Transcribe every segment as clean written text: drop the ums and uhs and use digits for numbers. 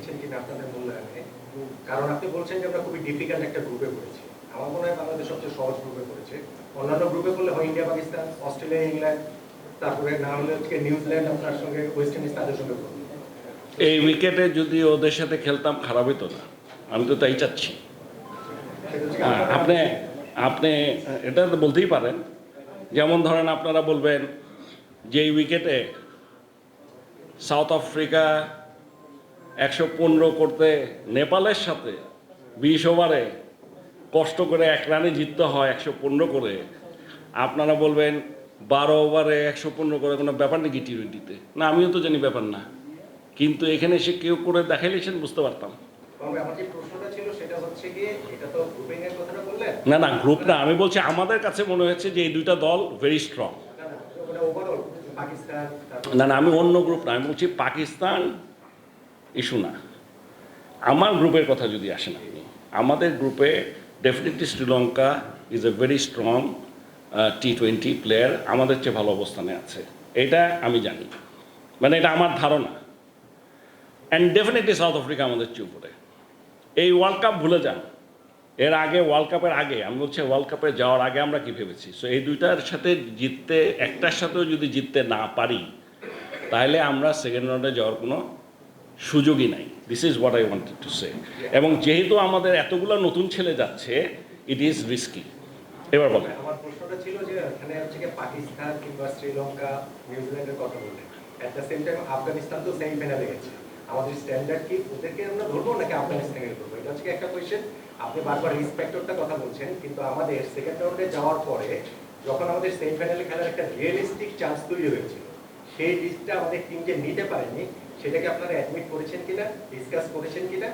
দিচ্ছেন কিনা আপনাদের মূল্যায়নে, কারণ আপনি বলছেন যে আমরা খুবই ডিফিকাল্ট একটা গ্রুপে পড়েছি। আমার মনে হয় বাংলাদেশ সবচেয়ে সহজ গ্রুপে পড়েছে। অন্যান্য গ্রুপে পড়লে হয় ইন্ডিয়া পাকিস্তান, অস্ট্রেলিয়া ইংল্যান্ড, তারপরে না হলে হচ্ছে নিউজিল্যান্ড আপনার সঙ্গে ওয়েস্ট ইন্ডিজ তাদের সঙ্গে পড়বে। এই উইকেটে যদি ওদের সাথে খেলতাম খারাপ হতো না, আমি তো তাই চাচ্ছি। আপনি আপনি এটা তো বলতেই পারেন, যেমন ধরেন আপনারা বলবেন যে এই উইকেটে সাউথ আফ্রিকা 115 করতে নেপালের সাথে 20 ওভারে কষ্ট করে 1 রানে জিততে হয় 115 করে, আপনারা বলবেন 12 ওভারে 115 করে কোনো ব্যাপার নাকি টি-20-তে। না, আমিও তো জানি ব্যাপার না, কিন্তু এখানে এসে কেউ করে দেখাইলেছেন বুঝতে পারতাম। আমার যে প্রশ্নটা ছিল সেটা হচ্ছে গিয়ে, এটা তো গ্রুপিং এর কথাটা বললেন। না না, গ্রুপ না, আমি বলছি আমাদের কাছে মনে হয়েছে যে এই দুইটা দল ভেরি স্ট্রং। ওটা ওভারঅল পাকিস্তান। না না, আমি অন্য গ্রুপ না, আমি বলছি পাকিস্তান ইস্যু না, আমার গ্রুপের কথা যদি আসেন আপনি, আমাদের গ্রুপে definitely Sri Lanka is a very strong টি-20 প্লেয়ার, আমাদের চেয়ে ভালো অবস্থানে আছে, এটা আমি জানি, মানে এটা আমার ধারণা। অ্যান্ড ডেফিনেটলি সাউথ আফ্রিকা আমাদের চেয়ে উপরে। এই ওয়ার্ল্ড কাপ ভুলে যান, এর আগে ওয়ার্ল্ড কাপের আগে, আমি বলছি ওয়ার্ল্ড কাপে যাওয়ার আগে আমরা কী ভেবেছি। সো এই দুইটার সাথে জিততে, একটার সাথেও যদি জিততে না পারি, তাহলে আমরা সেকেন্ড রাউন্ডে যাওয়ার কোনো সুযোগই নাই। This is what I wanted to say. এবং যেহেতু আমাদের এতগুলো নতুন ছেলে যাচ্ছে, ইট ইজ রিস্কি। এবার বলেন। আমার প্রশ্নটা ছিল যে এখানে হচ্ছে কি পাকিস্তান কিংবা শ্রীলঙ্কা, নিউজিল্যান্ডের কথা বললেন, at the same time Afghanistan তো সেমিফাইনালে গেছে। আমাদের স্ট্যান্ডার্ড কি ওদেরকে আমরা ধরবো নাকি আফগানিস্তানকে ধরবো, এটা হচ্ছে একটা কোয়েশ্চেন। আপনি বারবার রিসপেক্টরটা কথা বলছেন, কিন্তু আমাদের সেকেন্ড রাউন্ডে যাওয়ার পরে যখন আমাদের সেমিফাইনালে খেলার একটা রিয়েলিস্টিক চান্স তৈরি হয়েছিল, সেই রিস্কটা আমাদের টিম যে নিতে পারেনি, সেটাকে আপনারা অ্যাডমিট করেছেন কিনা, ডিসকাস করেছেন কিনা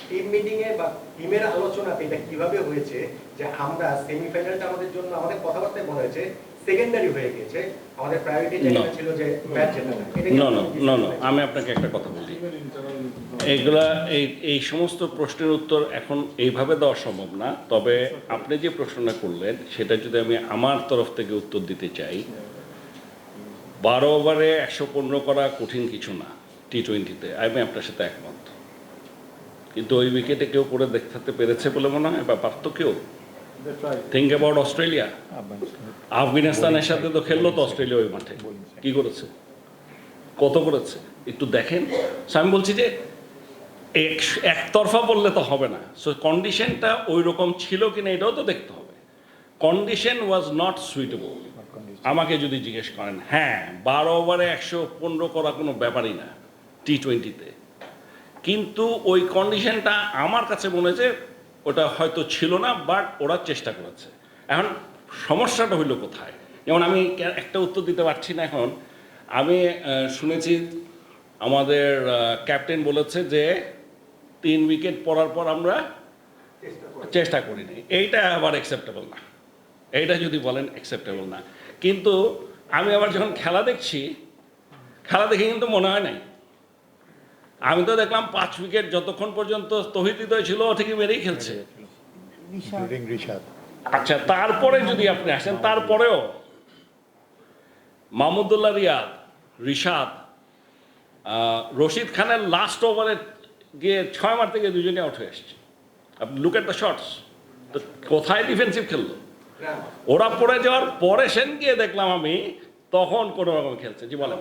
টিম মিটিং এ বা টিমের আলোচনাতে এটা কিভাবে হয়েছে যে আমরা সেমিফাইনালটা আমাদের জন্য, আমাদের কথাবার্তায় মনে হয়েছে সেকেন্ডারি হয়ে গেছে, আমাদের প্রায়োরিটি জায়গা ছিল যে ম্যাচ জেতানো। আমি আপনাকে একটা কথা বলি, এইগুলা এই সমস্ত প্রশ্নের উত্তর এখন এইভাবে দেওয়া সম্ভব না। তবে আপনি যে প্রশ্নটা করলেন সেটা যদি আমি আমার তরফ থেকে উত্তর দিতে চাই, 12 ওভারে 115 করা কঠিন কিছু না টি-20-তে, আমি আপনার সাথে একমত। কিন্তু ওই উইকেটে কেউ করে দেখাতে পেরেছে বলে মনে হয়, বা পারত কেউ? থিঙ্ক অ্যাবাউট অস্ট্রেলিয়া, আফগানিস্তানের সাথে তো খেললো তো অস্ট্রেলিয়া ওই মাঠে, কি করেছে, কত করেছে একটু দেখেন। আমি বলছি যে একতরফা বললে তো হবে না। সো কন্ডিশনটা ওই রকম ছিল কিনা এটাও তো দেখতে হবে। কন্ডিশন ওয়াজ নট সুইটেবল আমাকে যদি জিজ্ঞেস করেন। হ্যাঁ, 12 ওভারে 115 করা কোনো ব্যাপারই না টি-20-তে, কিন্তু ওই কন্ডিশনটা আমার কাছে মনে হয়েছে ওটা হয়তো ছিল না, বাট ওরা চেষ্টা করেছে। এখন সমস্যাটা হইল কোথায়? যেমন আমি একটা উত্তর দিতে পারছি না এখন। আমি শুনেছি আমাদের ক্যাপ্টেন বলেছে যে 3 উইকেট পড়ার পর আমরা চেষ্টা করিনি, এইটা আবার অ্যাকসেপ্টেবল না। এইটা যদি বলেন অ্যাকসেপ্টেবল না, কিন্তু আমি আবার যখন খেলা দেখছি, খেলা দেখে কিন্তু মনে হয় নাই। আমি তো দেখলাম 5 উইকেট যতক্ষণ পর্যন্ত তৌহিদ হৃদয় ছিল ও ঠিকই মেরেই খেলছে। আচ্ছা, তারপরে যদি আপনি আসেন, তারপরেও মাহমুদুল্লাহ রিয়াদ, রিশাদ, রশিদ খানের লাস্ট ওভারে গিয়ে 6 মারতে গিয়ে দুজনে আউট হয়ে আসছে। আপনি লুক এট দ্য শটস, তো কোথায় ডিফেন্সিভ খেললো? ওরা পড়ে যাওয়ার পরে সেন গিয়ে দেখলাম আমি তখন কোনো রকম খেলছে। জি বলেন।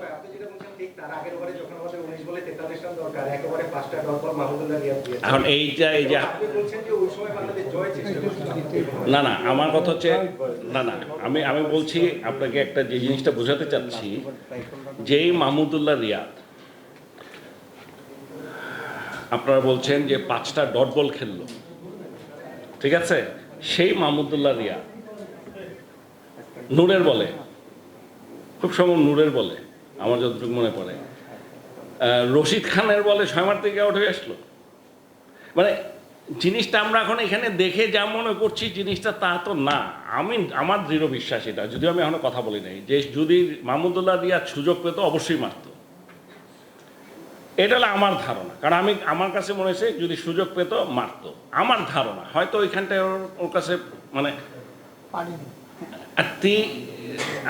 এখন এইটা এই যে না না, আমার কথা হচ্ছে না না, আমি বলছি আপনাকে একটা যে জিনিসটা বোঝাতে চাচ্ছি, যেই মাহমুদুল্লাহ রিয়াদ, আপনারা বলছেন যে 5টা ডট বল খেললো, ঠিক আছে, সেই মাহমুদুল্লাহ রিয়াদ নূরের বলে, খুব সম্ভব নূরের বলে, আমার যতটুকু মনে পড়ে, রশিদ খানের বলে 6 মার থেকে আউট হয়ে আসলো। মানে জিনিসটা আমরা এখন এখানে দেখে যা মনে করছি জিনিসটা তা তো না। আমার দৃঢ় বিশ্বাস এটা, যদিও আমি এখনো কথা বলি নাই, যে যদি মাহমুদুল্লাহ রিয়াদ সুযোগ পেত অবশ্যই মারত। এটা হলো আমার ধারণা, কারণ আমার কাছে মনে হয়েছে যদি সুযোগ পেত মারত, আমার ধারণা। হয়তো ওইখানটায় ওর কাছে মানে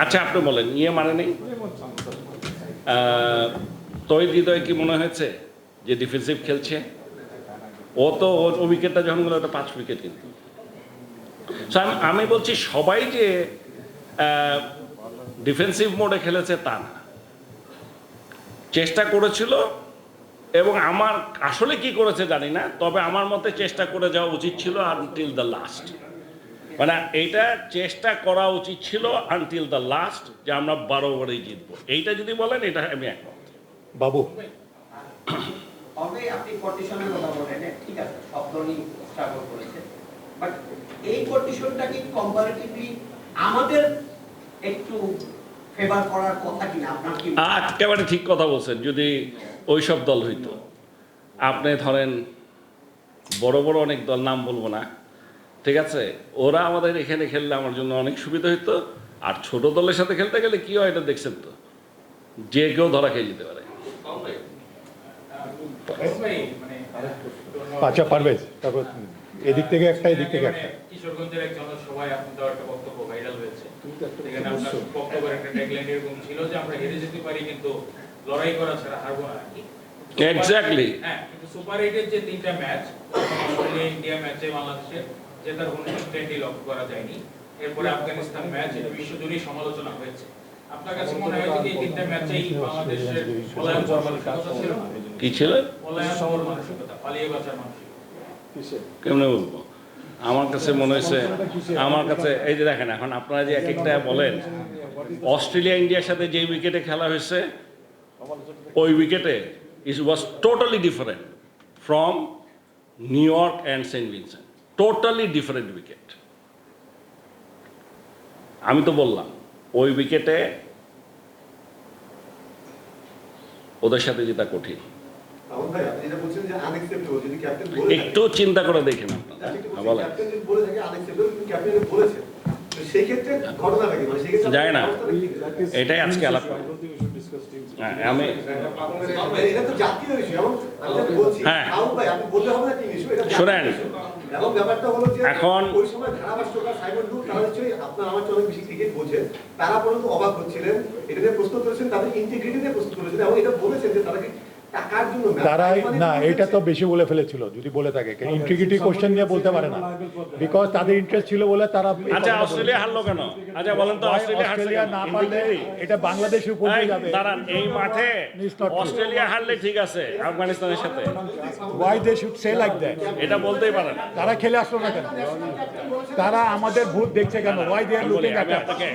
আচ্ছা আপনি বলেন, মানে নেই তৌহিদ হৃদয় কি মনে হয়েছে যে ডিফেন্সিভ খেলছে, ও তো ওর উইকেটটা যখন গেলো ওটা 5 উইকেট কিন্তু। So, আমি বলছি সবাই যে ডিফেন্সিভ মোডে খেলেছে তা না, চেষ্টা করেছিল, এবং আমার আসলে কি করেছে জানি না, তবে আমার মতে চেষ্টা করে যাওয়া উচিত ছিল আনটিল দ্য লাস্ট। মানে এইটা চেষ্টা করা উচিত ছিল আনটিল দ্য লাস্ট, যে আমরা 12 ওভারেই জিতবো। এইটা যদি বলেন এটা আমি একমত। বাবু, তবে আপনি কন্ডিশনের কথা বলেন, ঠিক আছে, সব দলই স্ট্রাগল করেছে, বাট এই কন্ডিশনটা কি কম্পারেটিভলি আমাদের একটু ফেভার করার কথা কিনা আপনার কি? একেবারে ঠিক কথা বলছেন। যদি ওই সব দল হইতো, আপনি ধরেন বড় বড় অনেক দল, নাম বলবো না, ঠিক আছে, ওরা আমাদের এখানে খেললে আমার জন্য অনেক সুবিধা হইতো। আর ছোট দলের সাথে খেলতে গেলে কি হয় এটা দেখছেন তো, যে কেউ ধরা খেয়ে যেতে পারে। আচ্ছা পারভেজ, তারপর এদিক থেকে একটা, এদিক থেকে একটা। কিশোরগঞ্জের এক জনসভায় আপনি দেওয়া একটা বক্তব্য ভাইরাল হয়েছে, সেখানে আপনার বক্তব্যের একটা ট্যাগলাইন এরকম ছিল যে আমরা হেরে যেতে পারি কিন্তু লড়াই করা ছাড়া হারবো না। এক্স্যাক্টলি। হ্যাঁ, কিন্তু সুপার এইটের যে 3টা ম্যাচ, অস্ট্রেলিয়া ইন্ডিয়া ম্যাচে বাংলাদেশের জেতার কোনো ট্রেন্ডই লক্ষ্য করা যায়নি। এরপরে আফগানিস্তান ম্যাচ, এটা বিশ্বজুড়েই সমালোচনা হয়েছে। আপনার কাছে মনে হয় যে এই 3টা ম্যাচেই বাংলাদেশের পলায়ন হওয়ার মানসিকতা ছিল? কি ছিল? পলায়ন হওয়ার মানসিকতা, পালিয়ে বাঁচার মানসিকতা। কেমনে বলবো? আমার কাছে মনে হয়েছে, আমার কাছে এই যে দেখেন, এখন আপনারা যে এক একটা বলেন, অস্ট্রেলিয়া ইন্ডিয়ার সাথে যে উইকেটে খেলা হয়েছে, ওই উইকেটে it was totally different from New York and Saint Vincent. Totally different wicket. আমি তো বললাম ওই উইকেটে ওদের সাথে জেতা কঠিন। ভাই, আপনি যেটা বলছেন যে unacceptable, যদি ক্যাপ্টেন বলে একটু চিন্তা করে দেখেন আপনারা। বলেন, ক্যাপ্টেন যদি বলে থাকে unacceptable, কিন্তু ক্যাপ্টেন যদি বলেছে, তো সেই ক্ষেত্রে ঘটনাটা কি? মানে সেই ক্ষেত্রে যায় না। অবস্থাটা কি? এটাই আজকে আলাপ করি। হ্যাঁ, আমি মানে এটা তো জাতীয় ইস্যু, এবং আমি যেটা বলছি, হ্যাঁ। রাহুল ভাই, আপনি বললে হবে না টিম ইস্যু, এটা জাতীয় শোনেন, issue। এবং ব্যাপারটা হলো যে এখন- ওই সময় ধারাভাষ্যকার সাইমন ডু, তারা নিশ্চয়ই আপনার আমার চেয়ে অনেক বেশি ক্রিকেট বোঝেন, তারা পর্যন্ত অবাক হচ্ছিলেন, এটা নিয়ে প্রশ্ন করেছেন, তাদের ইন্টিগ্রিটি নিয়ে প্রশ্ন করেছেন, এবং এটা বলেছেন যে তারা কি টাকার জন্য match তারাই মানে না, বলেছে। এটা তো বেশি বলে ফেলেছিল যদি বলে থাকে। ইন্টিগ্রিটি কোশ্চেন নিয়ে বলতে পারে না, বিকজ তাদের ইন্টারেস্ট ছিল বলে তারা। আচ্ছা, অস্ট্রেলিয়া হারলো কেন? আচ্ছা বলেন তো, অস্ট্রেলিয়া হারছে অস্ট্রেলিয়া কেন? না পারলে এটা বাংলাদেশের উপর দিয়ে যাবে। দাঁড়ান, এই মাঠে It's not true. অস্ট্রেলিয়া হারলে ঠিক আছে আফগানিস্তানের সাথে, Why they should say like that? এটা বলতেই পারেন। তারা খেলে আসলো না কেন? তারা আমাদের ভূত দেখছে কেন? Why they are আমি বলি, looking at আমি us? আপনাকে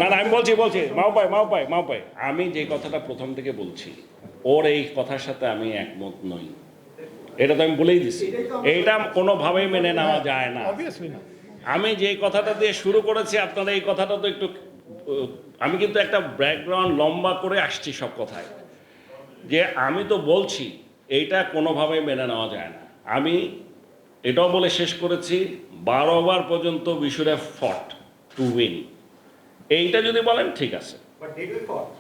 না না, আমি বলছি মাও ভাই, আমি যে কথাটা প্রথম থেকে বলছি, ওর এই কথার সাথে আমি একমত নই। এটা তো আমি বলেই দিছি, এইটা কোনোভাবেই মেনে নেওয়া যায় না। Obviously না। আমি যে কথাটা দিয়ে শুরু করেছি, আপনারা এই কথাটা তো একটু, আমি কিন্তু একটা ব্যাকগ্রাউন্ড লম্বা করে আসছি সব কথায়, যে আমি তো বলছি এইটা কোনোভাবেই মেনে নেওয়া যায় না। আমি এটাও বলে শেষ করেছি, 12 ওভার পর্যন্ত উই শুড হ্যাভ ফট টু উইন। এইটা যদি বলেন ঠিক আছে। But did we fought?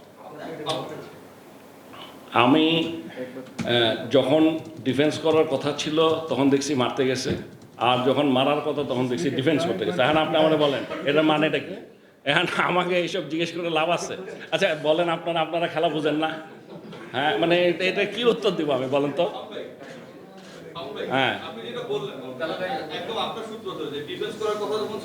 আমি যখন ডিফেন্স করার কথা ছিল তখন দেখছি মারতে গেছে, আর যখন মারার কথা তখন দেখছি ডিফেন্স করতে গেছে। এখন আপনি আমাকে বলেন এটা মানেটা কি? এখন আমাকে এইসব জিজ্ঞেস করে লাভ আছে? আচ্ছা বলেন, আপনারা খেলা বুঝেন না? হ্যাঁ, মানে এটা কি উত্তর দিব আমি, বলেন তো? হ্যাঁ, আপনি যেটা বললেন একদম আপনার সূত্র ধরে যে ডিফেন্স করার কথা যখন